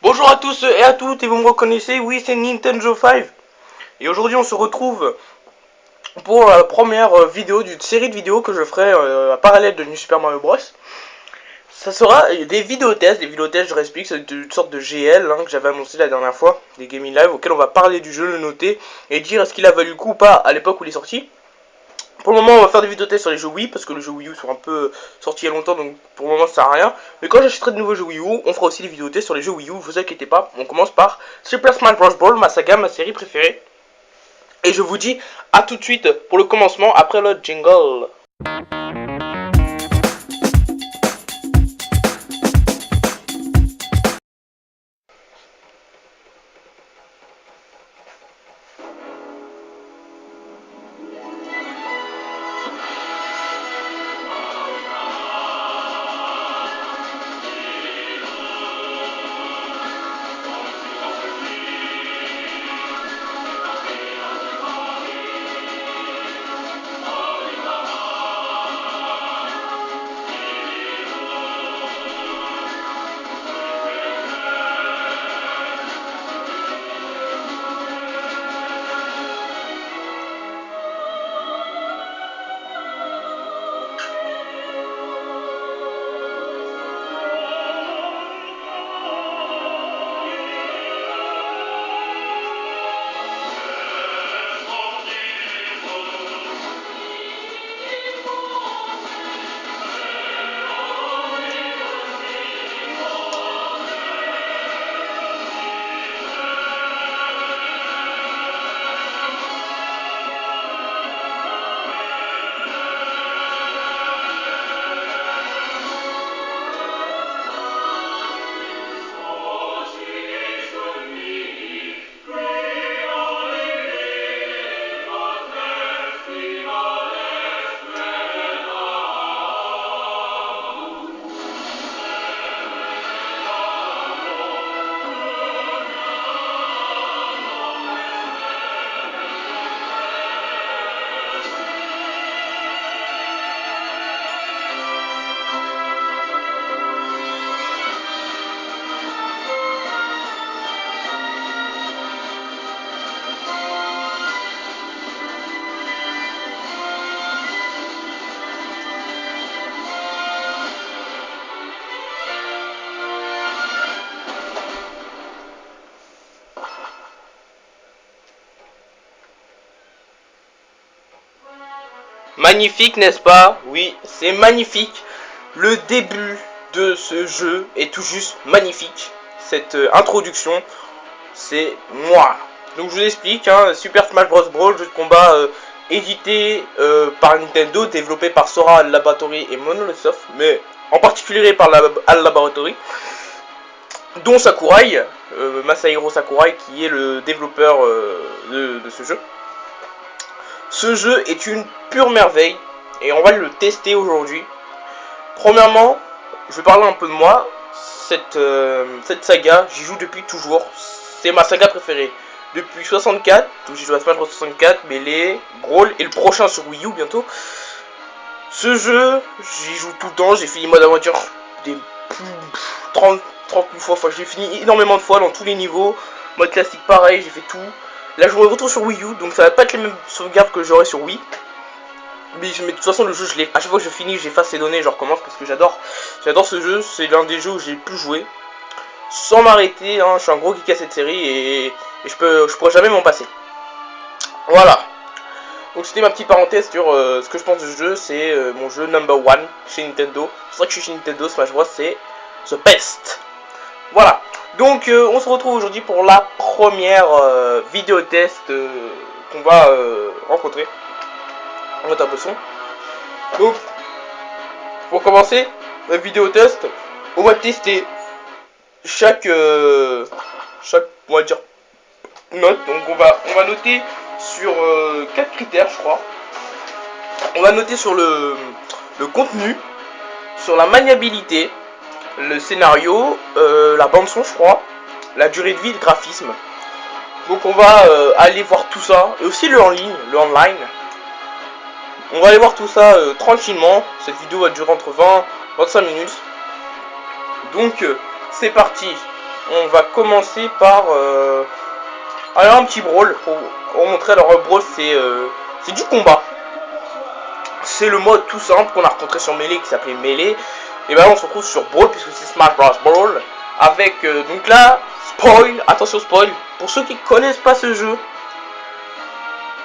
Bonjour à tous et à toutes, et vous me reconnaissez, oui c'est Nintendo 5. Et aujourd'hui on se retrouve pour la première vidéo d'une série de vidéos que je ferai à parallèle de New Super Mario Bros. Ça sera des vidéotests, je réexplique, c'est une sorte de GL que j'avais annoncé la dernière fois, des gaming live auxquels on va parler du jeu, le noter et dire est-ce qu'il a valu le coup ou pas à l'époque où il est sorti. Pour le moment, on va faire des vidéotests sur les jeux Wii, parce que les jeux Wii U sont un peu sortis il y a longtemps, donc pour le moment ça sert à rien. Mais quand j'achèterai de nouveaux jeux Wii U, on fera aussi des vidéotests sur les jeux Wii U, vous inquiétez pas. On commence par Super Smash Bros. Brawl, ma saga, ma série préférée. Et je vous dis à tout de suite pour le commencement, après le jingle. Magnifique, n'est-ce pas? Oui, c'est magnifique. Le début de ce jeu est tout juste magnifique. Cette introduction, c'est moi. Donc je vous explique, Super Smash Bros. Brawl, jeu de combat édité par Nintendo, développé par Sora Laboratory et Monolith Soft, mais en particulier par la HAL Laboratory, dont Sakurai, Masahiro Sakurai, qui est le développeur de ce jeu. Ce jeu est une pure merveille et on va le tester aujourd'hui. Premièrement, je vais parler un peu de moi. Cette saga, j'y joue depuis toujours. C'est ma saga préférée. Depuis 64, donc j'ai joué à Smash Bros 64, Melee, Brawl et le prochain sur Wii U bientôt. Ce jeu, j'y joue tout le temps. J'ai fini mode aventure des 30 000 fois. Enfin, j'ai fini énormément de fois dans tous les niveaux. Mode classique pareil, j'ai fait tout. Là je me retrouve sur Wii U, donc ça va pas être les mêmes sauvegardes que j'aurais sur Wii. Mais de toute façon le jeu, à chaque fois que je finis, j'efface les données et je recommence parce que j'adore ce jeu. C'est l'un des jeux où j'ai le plus joué sans m'arrêter. Je suis un gros geek à cette série et je pourrais jamais m'en passer. Voilà. Donc c'était ma petite parenthèse sur ce que je pense de ce jeu. C'est mon jeu number one chez Nintendo. C'est vrai que je suis chez Nintendo. Smash Bros c'est the best. Voilà. Donc on se retrouve aujourd'hui pour la première vidéo test qu'on va rencontrer. On va mettre un peu de son. Donc pour commencer la vidéo test, on va tester chaque on va dire note. Donc on va noter sur 4 critères je crois. On va noter sur le contenu, sur la maniabilité, le scénario, la bande son je crois, la durée de vie, le graphisme. Donc on va aller voir tout ça, et aussi le en ligne, le online. On va aller voir tout ça tranquillement. Cette vidéo va durer entre 20 et 25 minutes. Donc c'est parti. on va commencer par alors un petit brawl pour vous montrer. Alors brawl c'est du combat. C'est le mode tout simple qu'on a rencontré sur Melee qui s'appelait Melee. Et ben là on se retrouve sur Brawl puisque c'est Smash Bros Brawl. Avec donc là, spoil, attention spoil, pour ceux qui connaissent pas ce jeu,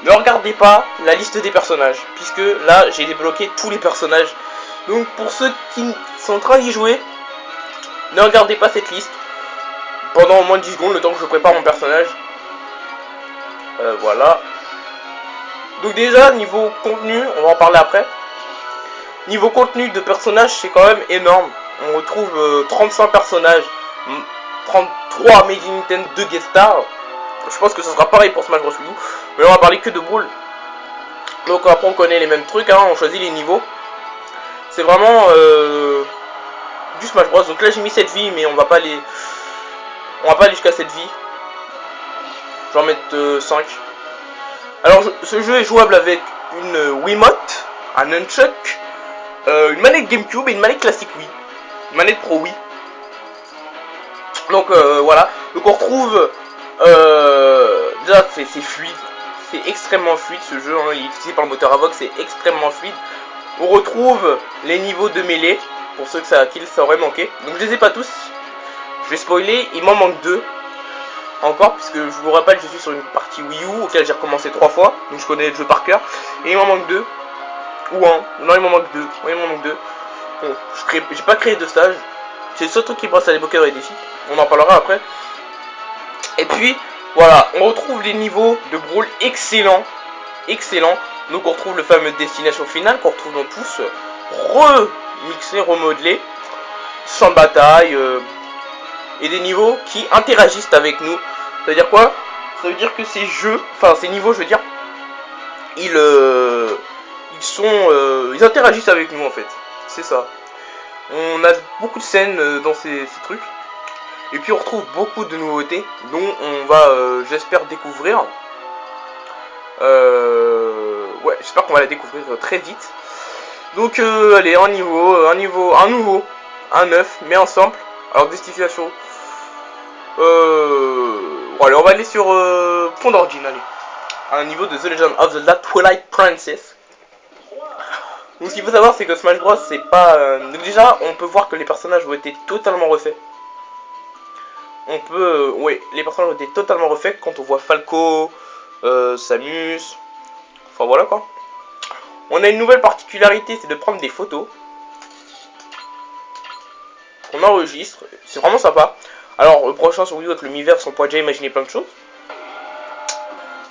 ne regardez pas la liste des personnages, puisque là j'ai débloqué tous les personnages. Donc pour ceux qui sont en train d'y jouer, ne regardez pas cette liste pendant au moins 10 secondes, le temps que je prépare mon personnage. Voilà. Donc déjà, niveau contenu, on va en parler après. Niveau contenu de personnages, c'est quand même énorme. On retrouve 35 personnages, 33 Made in Nintendo, 2 guest stars. Je pense que ce sera pareil pour Smash Bros. Wii U, mais on va parler que de Brawl. Donc après on connaît les mêmes trucs, hein, on choisit les niveaux. C'est vraiment du Smash Bros. Donc là j'ai mis 7 vies, mais on va pas aller jusqu'à 7 vies. Je vais en mettre 5. Alors ce jeu est jouable avec une Wiimote, un Nunchuck, une manette GameCube et une manette classique Wii. Une manette Pro Wii. Donc voilà. Donc on retrouve déjà c'est fluide. C'est extrêmement fluide ce jeu, hein. Il est utilisé par le moteur Avox, c'est extrêmement fluide. On retrouve les niveaux de mêlée, pour ceux qui ça aurait manqué. Donc je les ai pas tous. Je vais spoiler, il m'en manque 2. Encore, puisque je vous rappelle, je suis sur une partie Wii U auquel j'ai recommencé 3 fois. Donc je connais le jeu par cœur. Et il m'en manque 2. Ou 1. Non, il m'en manque 2. Oui, il m'en manque 2. Bon, j'ai pas créé de stage. C'est le seul truc qui me reste à débloquer dans les défis. On en parlera après. Et puis, voilà, on retrouve les niveaux de Brawl excellents. Excellents. Donc on retrouve le fameux destination finale qu'on retrouve dans tous. Remixé, remodelé. Champ de bataille. Et des niveaux qui interagissent avec nous. Ça veut dire quoi? Ça veut dire que ces jeux, enfin ces niveaux, je veux dire, ils interagissent avec nous en fait. C'est ça. On a beaucoup de scènes dans ces trucs. Et puis on retrouve beaucoup de nouveautés dont on va, j'espère, découvrir. Ouais, j'espère qu'on va la découvrir très vite. Donc allez, un nouveau, un neuf, mais ensemble. Alors destination. Bon, allez, on va aller sur fond d'origine, allez. À un niveau de The Legend of Zelda Twilight Princess. Donc ce qu'il faut savoir, c'est que Smash Bros, c'est pas... déjà, on peut voir que les personnages ont été totalement refaits. On peut... ouais, les personnages ont été totalement refaits quand on voit Falco, Samus... Enfin voilà quoi. On a une nouvelle particularité, c'est de prendre des photos. On enregistre, c'est vraiment sympa. Alors le prochain sur Wii U avec le Miiverse, on pourra déjà imaginer plein de choses.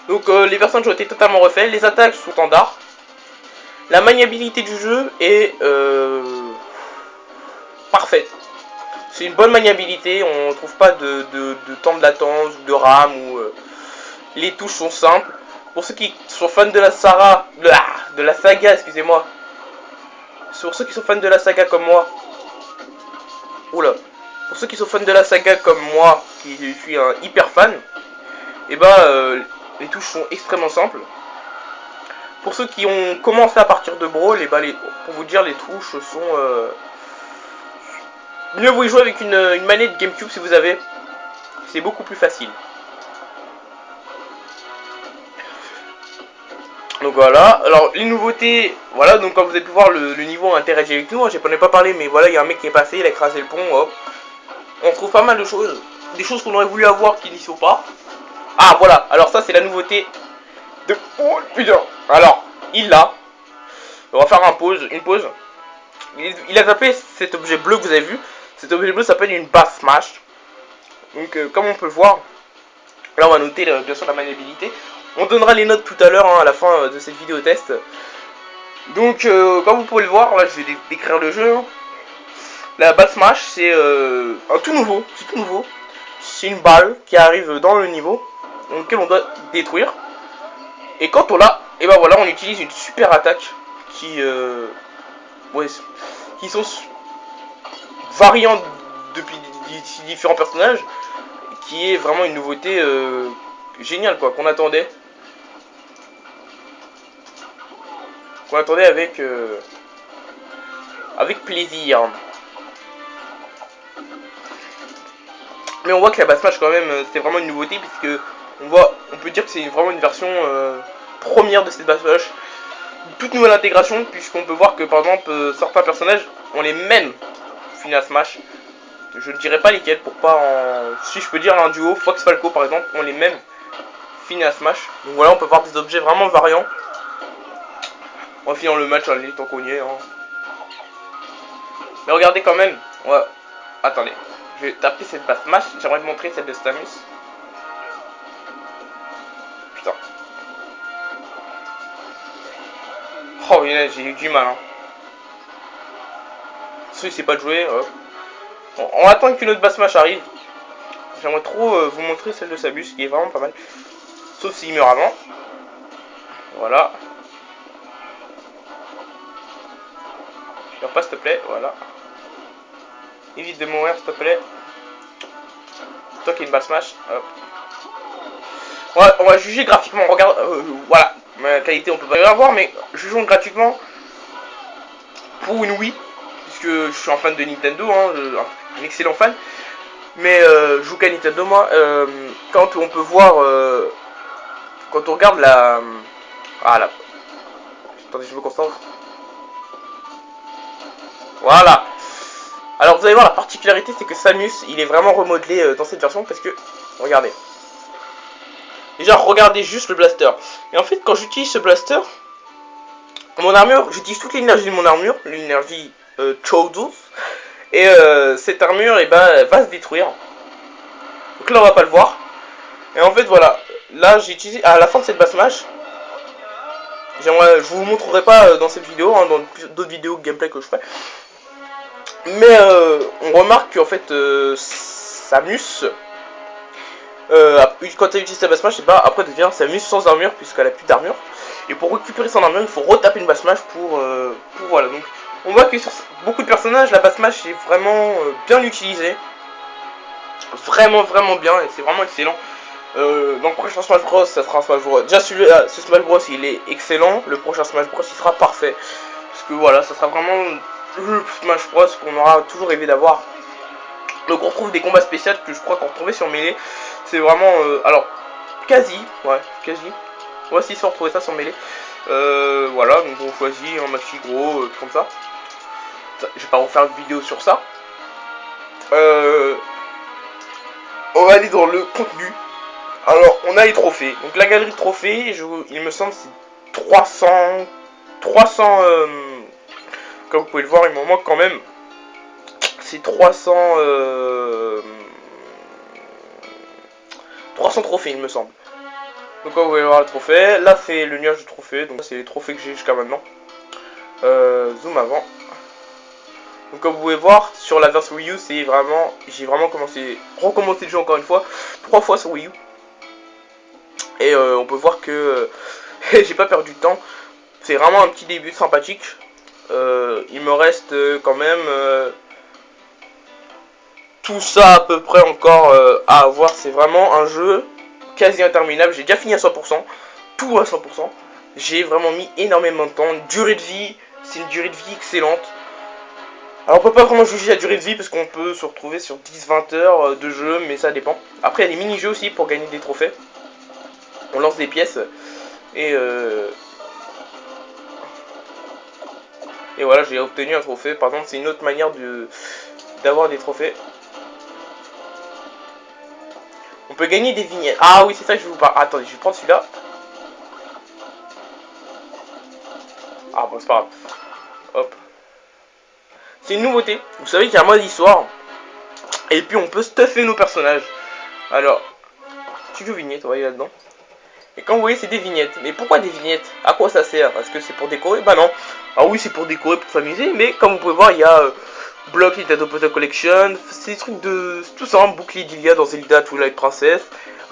Donc les personnages ont été totalement refaits, les attaques sont standards. La maniabilité du jeu est parfaite. C'est une bonne maniabilité, on ne trouve pas de temps de latence ou de RAM. Les touches sont simples. Pour ceux qui sont fans de la saga, excusez-moi. Pour ceux qui sont fans de la saga comme moi. Oula. Pour ceux qui sont fans de la saga comme moi, qui suis un hyper fan, et les touches sont extrêmement simples. Pour ceux qui ont commencé à partir de Brawl, pour vous dire, les touches sont... mieux vous y jouer avec une manette GameCube si vous avez. C'est beaucoup plus facile. Donc voilà, alors les nouveautés, voilà, donc comme vous avez pu voir, le niveau interagit avec nous, hein, j'en ai pas parlé, mais voilà, il y a un mec qui est passé, il a écrasé le pont, hop. On trouve pas mal de choses, des choses qu'on aurait voulu avoir qui n'y sont pas. Ah voilà, alors ça c'est la nouveauté de... Oh putain. Alors, il l'a. On va faire une pause. Il a tapé cet objet bleu que vous avez vu. Cet objet bleu s'appelle une basse smash. Donc comme on peut le voir, là on va noter bien sûr la maniabilité. On donnera les notes tout à l'heure, hein, à la fin de cette vidéo test. Donc comme vous pouvez le voir, là je vais décrire le jeu. Hein. La balle smash c'est un tout nouveau. C'est tout nouveau. C'est une balle qui arrive dans le niveau, dans lequel on doit détruire. Et quand on l'a, et ben voilà, on utilise une super attaque qui sont variantes depuis différents personnages, qui est vraiment une nouveauté géniale quoi, qu'on attendait avec plaisir. Mais on voit que la Bass Smash quand même c'est vraiment une nouveauté, puisque on peut dire que c'est vraiment une version première de cette Bass Smash. Une toute nouvelle intégration, puisqu'on peut voir que par exemple certains personnages ont les mêmes Final Smash. Je ne dirais pas lesquels pour pas en... Si je peux dire un duo, Fox Falco par exemple, ont les mêmes Final Smash. Donc voilà, on peut voir des objets vraiment variants. On va finir le match, allez, tant qu'on y est. Hein. Mais regardez quand même. Ouais. Attendez. Je vais taper cette Bass Smash. J'aimerais vous montrer celle de Samus. Putain. Oh, j'ai eu du mal. Hein. Celui c'est pas de jouer. On attend qu'une autre Bass Smash arrive. J'aimerais trop vous montrer celle de Samus qui est vraiment pas mal. Sauf s'il meurt avant. Voilà. Pas s'il te plaît, voilà. Évite de mourir s'il te plaît. Toi qui es une Bass Smash, hop. On va juger graphiquement, regarde, voilà. Ma qualité on peut pas la voir, mais jugeons gratuitement pour une Wii. Puisque je suis un fan de Nintendo, hein, un excellent fan. Mais je joue qu'à Nintendo moi. Quand on peut voir, quand on regarde la... Voilà. Attendez, je me concentre. Voilà. Alors vous allez voir, la particularité c'est que Samus il est vraiment remodelé dans cette version parce que, regardez. Déjà regardez juste le blaster. Et en fait quand j'utilise ce blaster, mon armure, j'utilise toute l'énergie de mon armure, l'énergie Choudous. Et cette armure et ben, va se détruire. Donc là on va pas le voir. Et en fait voilà, là j'ai utilisé à la fin de cette Bass Smash. Je vous montrerai pas dans cette vidéo, hein, dans d'autres vidéos de gameplay que je ferai. Mais on remarque qu'en fait Samus, quand elle utilise sa Bass Smash, bah, après devient Samus sans armure puisqu'elle a plus d'armure. Et pour récupérer son armure, il faut retaper une Bass Smash pour voilà. Donc on voit que sur beaucoup de personnages, la Bass Smash est vraiment bien utilisée. Vraiment bien et c'est vraiment excellent. Donc le prochain Smash Bros, ça sera un Smash Bros. Déjà ce Smash Bros il est excellent. Le prochain Smash Bros il sera parfait. Parce que voilà, ça sera vraiment le Smash Bros qu'on aura toujours rêvé d'avoir. Donc on retrouve des combats spéciaux que je crois qu'on retrouvait sur Melee. C'est vraiment... alors, quasi. Ouais, si on retrouvait ça sur Melee. Voilà, donc on choisit un maxi gros, comme ça. Je vais pas vous faire une vidéo sur ça. On va aller dans le contenu. Alors, on a les trophées. Donc la galerie de trophées, il me semble c'est 300... comme vous pouvez le voir, il m'en manque quand même. C'est 300 trophées, il me semble. Donc vous pouvez voir le trophée. Là, c'est le nuage de trophées. Donc c'est les trophées que j'ai jusqu'à maintenant. Zoom avant. Donc comme vous pouvez voir, sur la version Wii U, c'est vraiment... J'ai vraiment recommencé le jeu encore une fois. 3 fois sur Wii U. Et on peut voir que j'ai pas perdu de temps. C'est vraiment un petit début sympathique. Il me reste quand même tout ça à peu près encore à avoir. C'est vraiment un jeu quasi interminable. J'ai déjà fini à 100%. Tout à 100%. J'ai vraiment mis énormément de temps. Durée de vie, c'est une durée de vie excellente. Alors on peut pas vraiment juger la durée de vie parce qu'on peut se retrouver sur 10-20 heures de jeu, mais ça dépend. Après il y a des mini-jeux aussi pour gagner des trophées. On lance des pièces et voilà, j'ai obtenu un trophée. Par exemple, c'est une autre manière d'avoir des trophées. On peut gagner des vignettes. Ah oui, c'est ça que je vous parle. Attendez, je vais prendre celui-là. Ah bon, c'est pas grave. Hop. C'est une nouveauté. Vous savez qu'il y a un mode histoire. Et puis on peut stuffer nos personnages. Alors, studio vignette, on va aller là-dedans. Et quand vous voyez, c'est des vignettes. Mais pourquoi des vignettes? À quoi ça sert? Est-ce que c'est pour décorer? Bah non. Ah oui, c'est pour décorer, pour s'amuser. Mais comme vous pouvez voir, il y a Block Nintendo Poster Collection. C'est des trucs de... tout ça, bouclier d'Ilia dans Zelda Twilight Princess.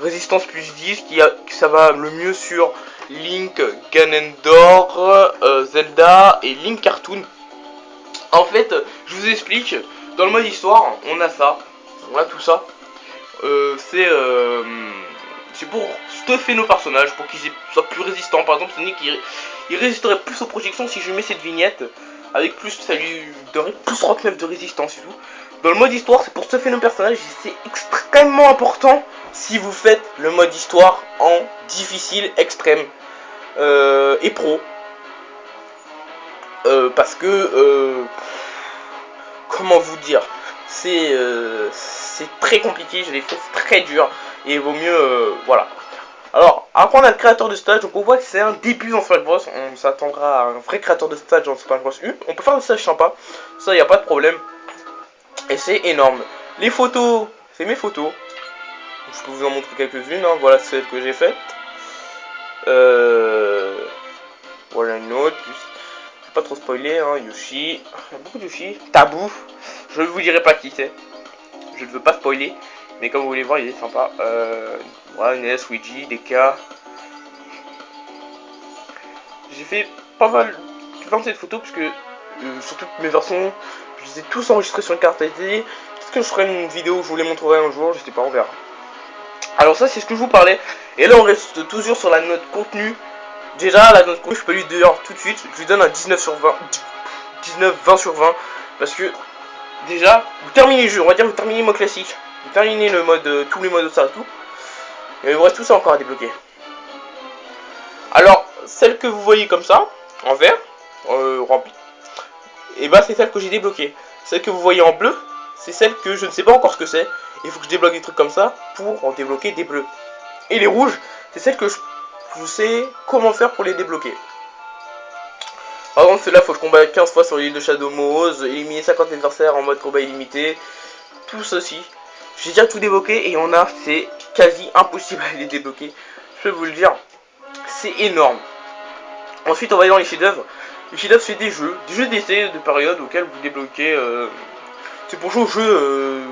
Résistance plus 10, ça va le mieux sur Link, Ganondorf, Zelda et Link Cartoon. En fait, je vous explique. Dans le mode histoire, on a ça. On a tout ça. C'est pour stuffer nos personnages, pour qu'ils soient plus résistants. Par exemple, Sonic, il résisterait plus aux projections si je mets cette vignette. avec plus, ça lui donnerait plus 39 de résistance et tout. Dans le mode histoire, c'est pour stuffer nos personnages, c'est extrêmement important si vous faites le mode histoire en difficile, extrême et pro. Parce que, comment vous dire, c'est très compliqué, je l'ai fait, c'est très dur, et il vaut mieux, voilà. Alors, après on a le créateur de stage, donc on voit que c'est un début dans Smash Bros. On s'attendra à un vrai créateur de stage dans Smash Bros. U. On peut faire des stages sympas, ça y a pas de problème. Et c'est énorme. Les photos, c'est mes photos. Je peux vous en montrer quelques-unes, hein. Voilà celle que j'ai faite. Voilà une autre. Je vais pas trop spoiler, hein. Yoshi. Il y a beaucoup de Yoshi. Tabou. Je ne vous dirai pas qui c'est. Je ne veux pas spoiler. Mais comme vous voulez voir, il est sympa. Voilà, NES, Luigi, DK. J'ai fait pas mal, 27 photos, parce que sur toutes mes versions, je les ai tous enregistrés sur une carte SD. Est-ce que je ferai une vidéo où je vous les montrerai un jour? Je sais pas, on verra. Alors ça, c'est ce que je vous parlais. Et là, on reste toujours sur la note contenu. Déjà, la note contenu, je peux lui dire tout de suite, je lui donne un 19 sur 20. 19, 20 sur 20. Parce que, déjà, vous terminez le jeu, on va dire, vous terminez le mode classique. Vous terminez le mode, tous les modes de ça et tout. Et il vous reste tout ça encore à débloquer. Alors, celle que vous voyez comme ça, en vert, remplie, et bah c'est celle que j'ai débloquée. Celle que vous voyez en bleu, c'est celle que je ne sais pas encore ce que c'est. Il faut que je débloque des trucs comme ça pour en débloquer des bleus. Et les rouges, c'est celles que je sais comment faire pour les débloquer. Par exemple, celle-là, faut que je combatte 15 fois sur l'île de Shadow Mose, éliminer 50 adversaires en mode combat illimité, tout ceci. J'ai déjà tout débloqué et il y en a, c'est quasi impossible à les débloquer. Je peux vous le dire, c'est énorme. Ensuite, on va aller dans les chefs-d'œuvre. Les chefs-d'œuvre, c'est des jeux d'essai de période auxquels vous débloquez. C'est pour jouer aux jeux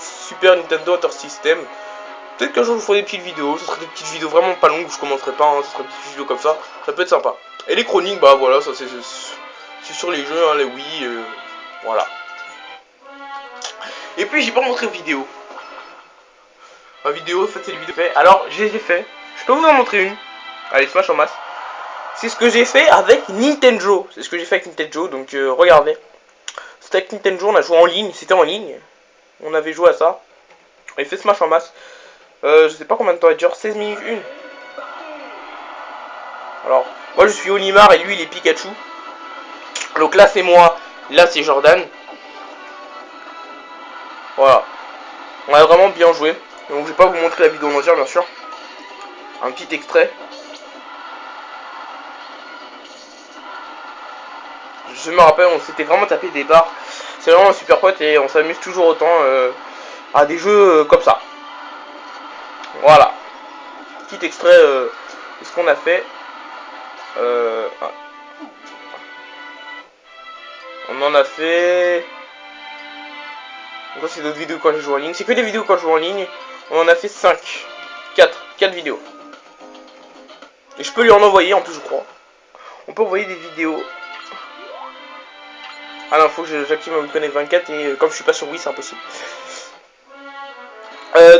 Super Nintendo Inter System. Peut-être qu'un jour je vous ferai des petites vidéos. Ce serait des petites vidéos vraiment pas longues, je commenterai pas. Hein, ce serait des petites vidéos comme ça. Ça peut être sympa. Et les chroniques, bah voilà, ça c'est sur les jeux, hein, les Wii. Voilà. Et puis, j'ai pas montré vidéo. Ma vidéo, ça c'est les vidéos fait. Alors, je les ai fait. Je peux vous en montrer une. Allez, Smash en masse. C'est ce que j'ai fait avec Nintendo. C'est ce que j'ai fait avec Nintendo, donc regardez. C'était avec Nintendo, on a joué en ligne, c'était en ligne. On avait joué à ça. On a fait Smash en masse. Je sais pas combien de temps elle dure, 16 minutes une. Alors, moi je suis Olimar et lui il est Pikachu. Donc là c'est moi, là c'est Jordan. Voilà. On a vraiment bien joué. Donc je vais pas vous montrer la vidéo en entière bien sûr. Un petit extrait. Je me rappelle, on s'était vraiment tapé des barres. C'est vraiment un super pote et on s'amuse toujours autant à des jeux comme ça. Voilà. Petit extrait de ce qu'on a fait. On en a fait... Ça c'est d'autres vidéos quand je joue en ligne. C'est que des vidéos quand je joue en ligne. On en a fait 5. 4 vidéos. Et je peux lui en envoyer en plus je crois. On peut envoyer des vidéos. Ah non, faut que j'active mon Connect 24 et comme je suis pas sur Wii, c'est impossible.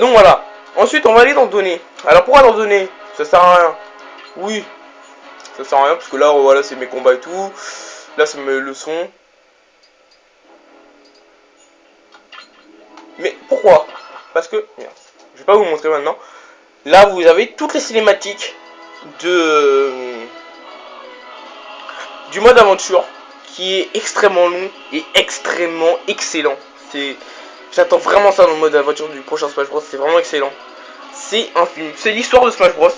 Donc voilà. Ensuite, on va aller dans données. Alors pourquoi dans données? Ça sert à rien. Oui, ça sert à rien parce que là, voilà, c'est mes combats et tout. Là, c'est mes leçons. Mais pourquoi? Parce que, merde, je vais pas vous montrer maintenant. Là, vous avez toutes les cinématiques du mode aventure qui est extrêmement long et extrêmement excellent. J'attends vraiment ça dans le mode aventure du prochain Smash Bros. C'est vraiment excellent. C'est un film. C'est l'histoire de Smash Bros.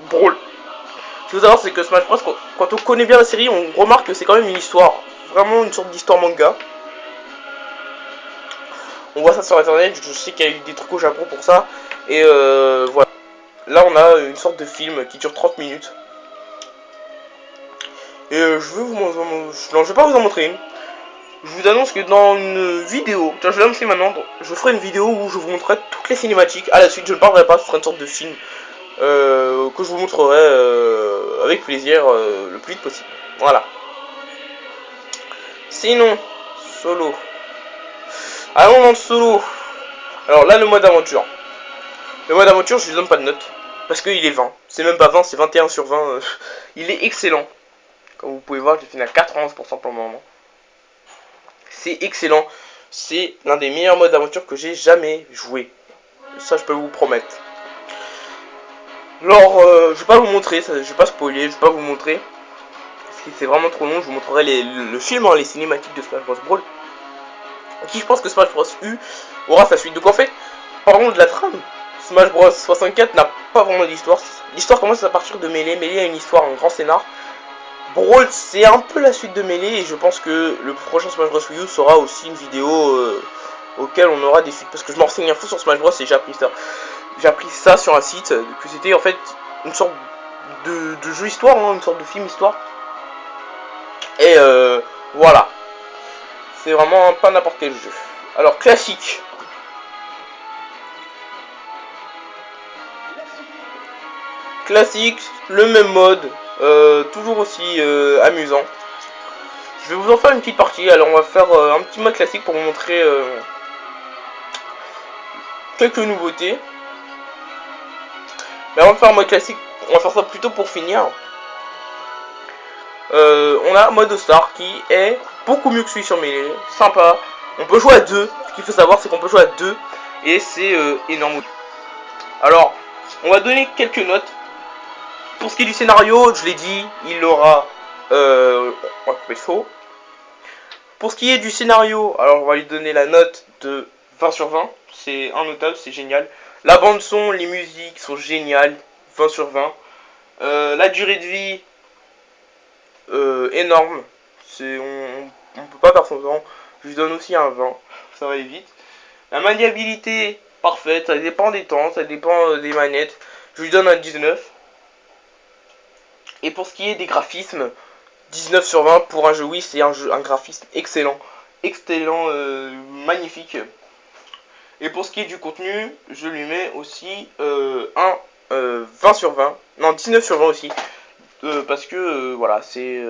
Brawl. Ce qu'il faut savoir, c'est que Smash Bros, quand on connaît bien la série, on remarque que c'est quand même une histoire. Vraiment une sorte d'histoire manga. On voit ça sur internet. Je sais qu'il y a eu des trucs au Japon pour ça. Et voilà. Là, on a une sorte de film qui dure 30 minutes. Et je vais pas vous en montrer une. Je vous annonce que dans une vidéo, tiens, je vais l'annoncer maintenant, je ferai une vidéo où je vous montrerai toutes les cinématiques. À la suite, je ne parlerai pas, ce sera une sorte de film que je vous montrerai avec plaisir le plus vite possible. Voilà. Sinon, solo. Allons dans le solo. Alors là, le mode aventure. Le mode aventure, je lui donne pas de note. Parce qu'il est 20. C'est même pas 20, c'est 21 sur 20. Il est excellent. Comme vous pouvez voir, j'ai fini à 91% pour le moment. C'est excellent. C'est l'un des meilleurs modes d'aventure que j'ai jamais joué. Ça, je peux vous promettre. Alors, je vais pas vous montrer, je vais pas spoiler, je vais pas vous montrer. Parce que c'est vraiment trop long, je vous montrerai le film, hein, les cinématiques de Smash Bros. Brawl. Qui je pense que Smash Bros. U aura sa suite. Donc en fait, parlons de la trame. Smash Bros. 64 n'a pas vraiment d'histoire. L'histoire commence à partir de Melee. Melee a une histoire, un grand scénar. Brawl, c'est un peu la suite de Melee. Et je pense que le prochain Smash Bros. U sera aussi une vidéo auquel on aura des suites. Parce que je m'en renseigne un fou sur Smash Bros. Et j'ai appris ça. J'ai appris ça sur un site. Que c'était en fait une sorte de jeu histoire, hein, une sorte de film histoire. Et voilà. C'est vraiment pas n'importe quel jeu. Alors, classique. Classique, le même mode, toujours aussi amusant. Je vais vous en faire une petite partie. Alors, on va faire un petit mode classique pour vous montrer quelques nouveautés. Mais avant de faire un mode classique, on va faire ça plutôt pour finir. On a un mode star qui est beaucoup mieux que celui sur Melee, sympa. On peut jouer à deux. Ce qu'il faut savoir, c'est qu'on peut jouer à deux. Et c'est énorme. Alors, on va donner quelques notes. Pour ce qui est du scénario, je l'ai dit, il aura... on va couper le faux. Pour ce qui est du scénario, alors on va lui donner la note de 20 sur 20. C'est un notable, c'est génial. La bande son, les musiques sont géniales. 20 sur 20. La durée de vie, énorme. On peut pas perdre son temps. Je lui donne aussi un 20. Ça va aller vite. La maniabilité, parfaite. Ça dépend des temps, ça dépend des manettes. Je lui donne un 19. Et pour ce qui est des graphismes, 19 sur 20 pour un jeu Wii, c'est un graphisme excellent. Excellent, magnifique. Et pour ce qui est du contenu, je lui mets aussi un 20 sur 20. Non, 19 sur 20 aussi. Parce que, voilà, c'est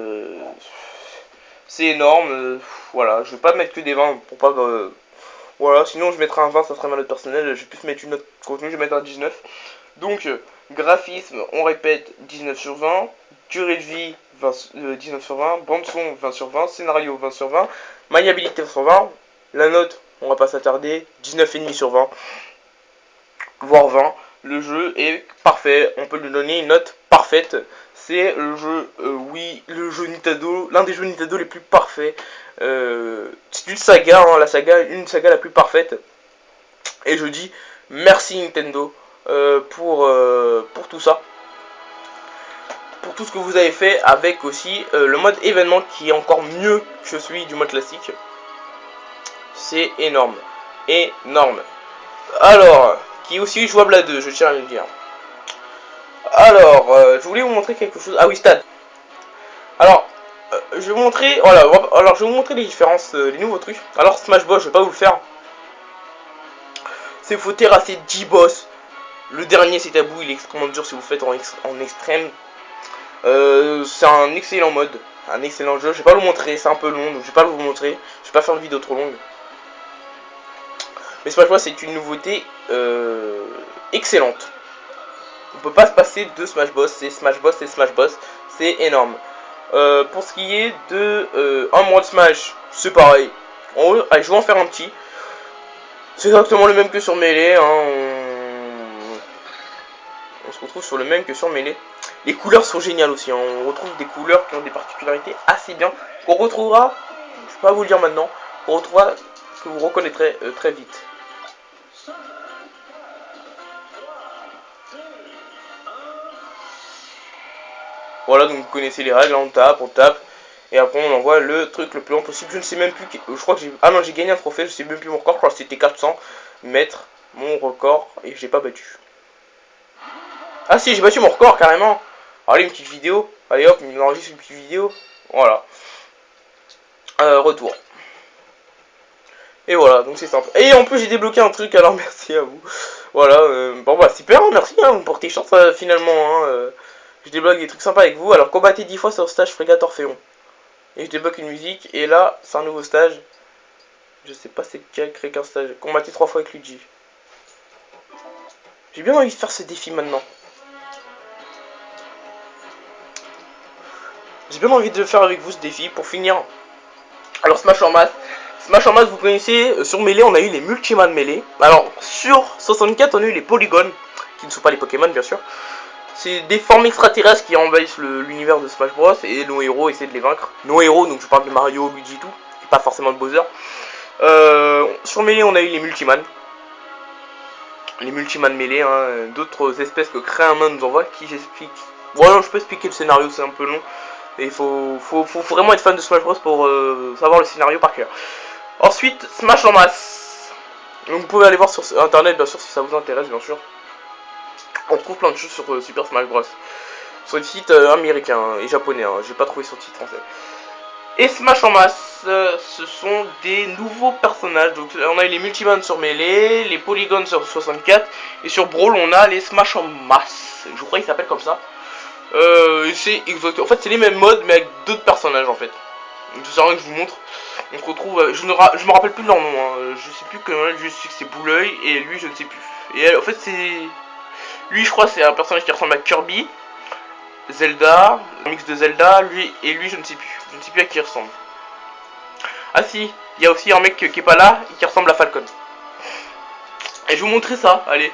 énorme. Voilà, je vais pas mettre que des 20 pour pas... voilà, sinon je mettrai un 20, ça serait ma note personnelle. Je vais plus mettre une note contenu, je vais mettre un 19. Donc, graphisme, on répète, 19 sur 20. Durée de vie, 19 sur 20. Bande son, 20 sur 20. Scénario, 20 sur 20. Maniabilité, 20 sur 20. La note, on va pas s'attarder, 19,5 sur 20. Voire 20. Le jeu est parfait. On peut lui donner une note parfaite. C'est le jeu, oui, le jeu Nintendo, l'un des jeux Nintendo les plus parfaits. C'est une saga, hein, une saga la plus parfaite. Et je dis merci Nintendo pour tout ça. Pour tout ce que vous avez fait avec aussi le mode événement qui est encore mieux que celui du mode classique. C'est énorme. Énorme. Alors, qui est aussi jouable à deux, je tiens à le dire. Alors, je voulais vous montrer quelque chose. Ah oui, stade. Alors, je vais vous montrer, voilà, alors je vais vous montrer les différences, les nouveaux trucs. Alors, Smash Bros, je vais pas vous le faire. C'est faut terrasser 10 boss. Le dernier, c'est tabou, il est extrêmement dur si vous le faites en extrême. C'est un excellent mode, un excellent jeu. Je vais pas le montrer, c'est un peu long, donc je vais pas vous montrer. Je vais pas faire une vidéo trop longue. Mais Smash Bros, c'est une nouveauté excellente. On peut pas se passer de Smash Bros, c'est Smash Bros, c'est Smash Bros, c'est énorme. Pour ce qui est de un mode Smash, c'est pareil. Allez, je vais en faire un petit. C'est exactement le même que sur Melee. Hein. On se retrouve sur le même que sur Melee. Les couleurs sont géniales aussi. Hein. On retrouve des couleurs qui ont des particularités assez bien. Qu'on retrouvera, je vais pas vous le dire maintenant, qu'on retrouvera, que vous reconnaîtrez très vite. Voilà, donc vous connaissez les règles, on tape, et après on envoie le truc le plus long possible. Je ne sais même plus, je crois que j'ai, ah non, j'ai gagné un trophée, je sais même plus mon record, je crois que c'était 400 mètres, mon record, et j'ai pas battu. Ah si, j'ai battu mon record carrément. Allez, une petite vidéo, allez hop, il enregistre une petite vidéo, voilà. Retour. Et voilà, donc c'est simple. Et en plus j'ai débloqué un truc, alors merci à vous. Voilà, bon bah super, hein, merci, hein, vous me portez chance finalement, hein, je débloque des trucs sympas avec vous. Alors combattez 10 fois sur le stage Frégate Orphéon. Et je débloque une musique, et là c'est un nouveau stage. Je sais pas c'est lequel, créer qu'un stage. Combattez 3 fois avec Luigi. J'ai bien envie de faire ce défi maintenant. J'ai bien envie de faire avec vous ce défi pour finir. Alors Smash en masse. Smash en masse, vous connaissez, sur Melee, on a eu les Multiman Melee. Alors, sur 64, on a eu les Polygones, qui ne sont pas les Pokémon, bien sûr. C'est des formes extraterrestres qui envahissent l'univers de Smash Bros. Et nos héros essaient de les vaincre. Nos héros, donc je parle de Mario, Luigi, tout. Et pas forcément de Bowser. Sur Melee, on a eu les Multiman. Les Multiman Melee, hein, d'autres espèces que Créamin nous envoie, qui j'explique. Voilà, je peux expliquer le scénario, c'est un peu long. Et il faut vraiment être fan de Smash Bros pour savoir le scénario par cœur. Ensuite, Smash en masse. Donc vous pouvez aller voir sur internet, bien sûr, si ça vous intéresse, bien sûr. On trouve plein de choses sur Super Smash Bros. Sur des sites américains et japonais, hein. J'ai pas trouvé sur le site français. Et Smash en masse, ce sont des nouveaux personnages. Donc on a eu les Multiman sur Melee, les Polygones sur 64, et sur Brawl on a les Smash en masse. Je crois qu'ils s'appellent comme ça. C'est exact. En fait, c'est les mêmes modes, mais avec d'autres personnages en fait. Donc c'est rien que je vous montre. On se retrouve. Je me rappelle plus de leur nom. Hein. Je sais plus que je sais que c'est Bouleuil et lui je ne sais plus. Et en fait c'est lui, je crois, c'est un personnage qui ressemble à Kirby, Zelda, un mix de Zelda. Lui je ne sais plus. Je ne sais plus à qui il ressemble. Ah si, il y a aussi un mec qui est pas là et qui ressemble à Falcon. Et je vais vous montrer ça. Allez.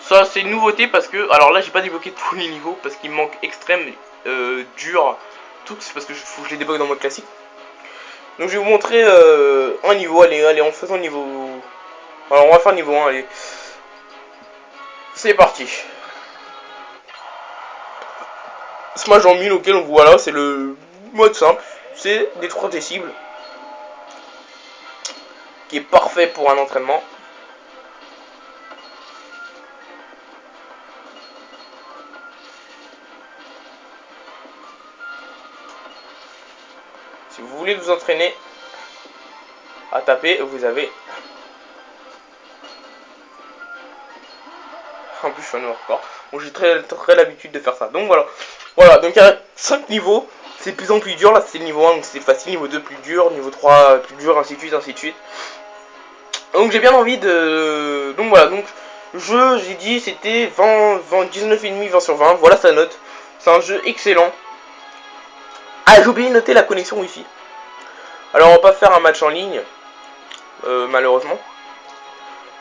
Ça c'est une nouveauté parce que, alors là j'ai pas débloqué tous les niveaux parce qu'il me manque extrême, dur, tout, c'est parce que faut que je les débloque dans le mode classique. Donc je vais vous montrer un niveau, allez en faisant niveau. Alors on va faire niveau 1, allez. C'est parti. Smash en 1000 auquel on voit là, c'est le mode simple, c'est détruire des cibles. Qui est parfait pour un entraînement. Si vous voulez vous entraîner à taper, vous avez... En plus je suis un hardcore. Bon, j'ai très l'habitude de faire ça. Donc voilà. Voilà, donc il y a 5 niveaux. C'est de plus en plus dur. Là c'est le niveau 1, donc c'est facile. Niveau 2 plus dur. Niveau 3 plus dur, ainsi de suite, ainsi de suite. Donc j'ai bien envie de... Donc voilà, donc jeu, j'ai dit, c'était 19,5, 20 sur 20. Voilà sa note. C'est un jeu excellent. Ah, j'ai oublié de noter la connexion Wi-Fi. Alors on va pas faire un match en ligne, malheureusement.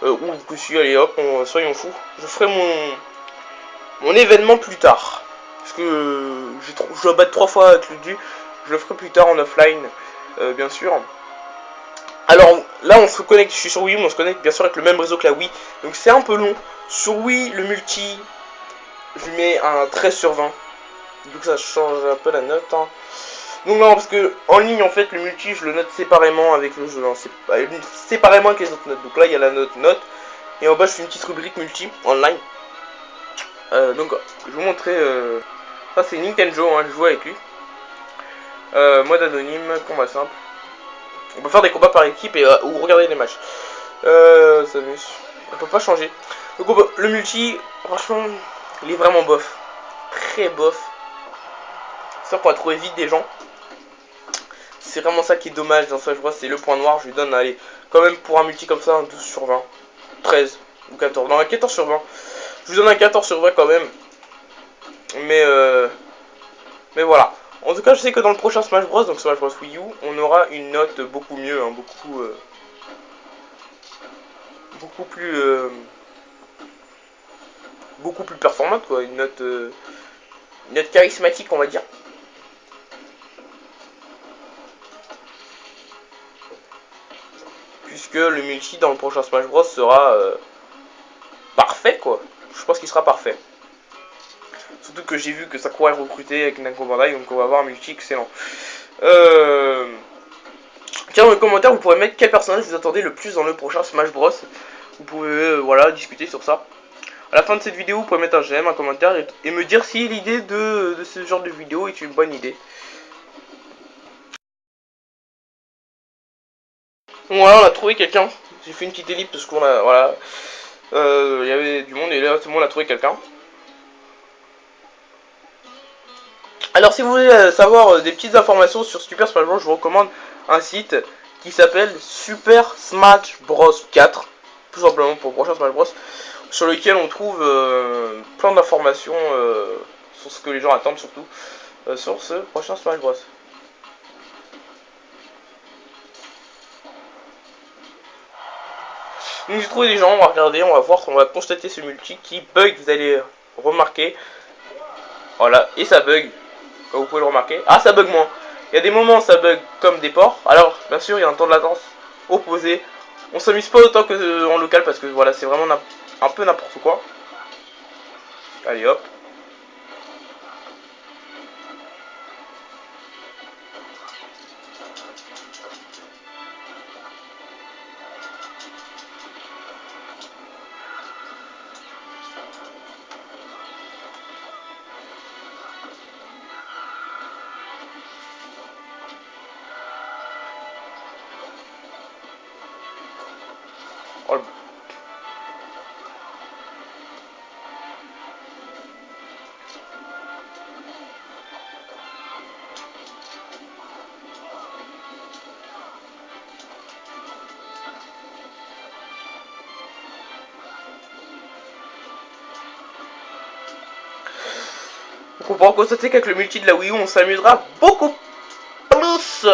Ou que si, allez hop, soyons fous. Je ferai mon événement plus tard. Parce que je dois battre 3 fois avec le dû. Je le ferai plus tard en offline, bien sûr. Alors là on se connecte, je suis sur Wii, mais on se connecte bien sûr avec le même réseau que la Wii. Donc c'est un peu long. Sur Wii, le multi, je lui mets un 13 sur 20. Donc ça change un peu la note. Hein. Donc non, parce que en ligne en fait le multi je le note séparément avec le jeu, hein. Séparément avec les autres notes. Donc là il y a la note et en bas je fais une petite rubrique multi online. Donc je vais vous montrer, ça c'est Nintendo, hein, je joue avec lui. Mode anonyme, combat simple. On peut faire des combats par équipe et ou regarder les matchs. On peut pas changer. Donc le multi, franchement, il est vraiment bof. Très bof. C'est sûr qu'on va trouver vite des gens. C'est vraiment ça qui est dommage dans Smash Bros, c'est le point noir. Je lui donne, allez, quand même pour un multi comme ça, un 12 sur 20. 13 ou 14. Non, un 14 sur 20. Je lui donne un 14 sur 20 quand même. Mais voilà. En tout cas, je sais que dans le prochain Smash Bros, donc Smash Bros Wii U, on aura une note beaucoup mieux, hein, beaucoup plus performante, quoi. Une note charismatique, on va dire. Puisque le multi dans le prochain Smash Bros sera parfait, quoi. Je pense qu'il sera parfait. Surtout que j'ai vu que Sakura est recruté avec Namco Bandai, donc on va avoir un multi excellent. Tiens, dans les commentaires, vous pourrez mettre quel personnage vous attendez le plus dans le prochain Smash Bros. Vous pouvez voilà, discuter sur ça. À la fin de cette vidéo, vous pouvez mettre un j'aime, un commentaire et me dire si l'idée de ce genre de vidéo est une bonne idée. Voilà, on a trouvé quelqu'un. J'ai fait une petite élite parce qu'on a, voilà, il y avait du monde et là tout le monde a trouvé quelqu'un. Alors si vous voulez savoir des petites informations sur Super Smash Bros, je vous recommande un site qui s'appelle Super Smash Bros 4, tout simplement pour le prochain Smash Bros, sur lequel on trouve plein d'informations sur ce que les gens attendent surtout sur ce prochain Smash Bros. Donc j'ai trouvé des gens, on va regarder, on va voir, on va constater ce multi qui bug, vous allez remarquer. Voilà, et ça bug, comme vous pouvez le remarquer. Ah, ça bug moins. Il y a des moments ça bug comme des ports. Alors, bien sûr, il y a un temps de latence opposé. On s'amuse pas autant que en local parce que voilà, c'est vraiment un peu n'importe quoi. Allez hop. Oh, donc on pourra constater qu'avec le multi de la Wii U, on s'amusera beaucoup plus.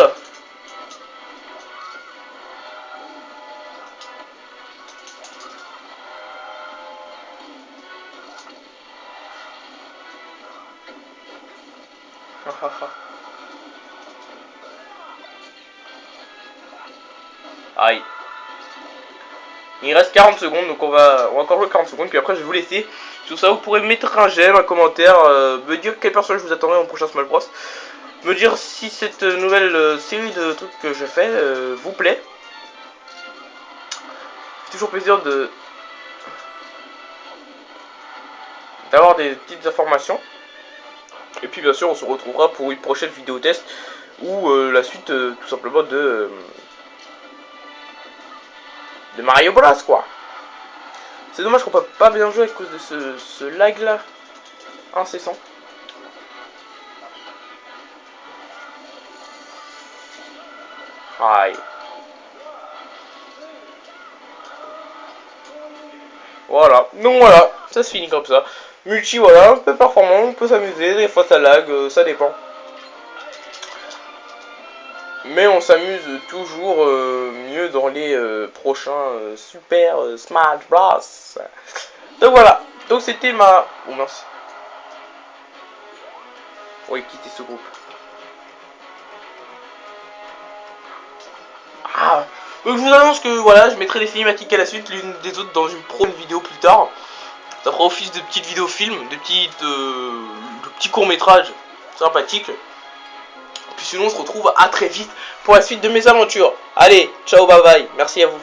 Aïe. Il reste 40 secondes, donc on va encore jouer 40 secondes, puis après je vais vous laisser. Sur ça, vous pourrez mettre un j'aime, un commentaire, me dire quel personnage vous attendez en prochain Smash Bros. Me dire si cette nouvelle série de trucs que je fais vous plaît. C'est toujours plaisir d'avoir des petites informations. Et puis bien sûr, on se retrouvera pour une prochaine vidéo test ou la suite tout simplement de Mario Bros quoi. C'est dommage qu'on peut pas bien jouer à cause de ce lag là incessant. Aïe. Voilà, donc voilà, ça se finit comme ça. Multi, voilà, un peu performant, on peut s'amuser, des fois ça lag, ça dépend. Mais on s'amuse toujours mieux dans les prochains Super Smash Bros. Donc voilà, donc c'était ma... Oh mince. Oui, quitter ce groupe. Ah. Donc je vous annonce que voilà, je mettrai les cinématiques à la suite, l'une des autres dans une prochaine vidéo plus tard. Ça fera office de petites vidéos films, de petits courts métrages sympathiques. Puis sinon on se retrouve à très vite pour la suite de mes aventures. Allez, ciao, bye bye, merci à vous.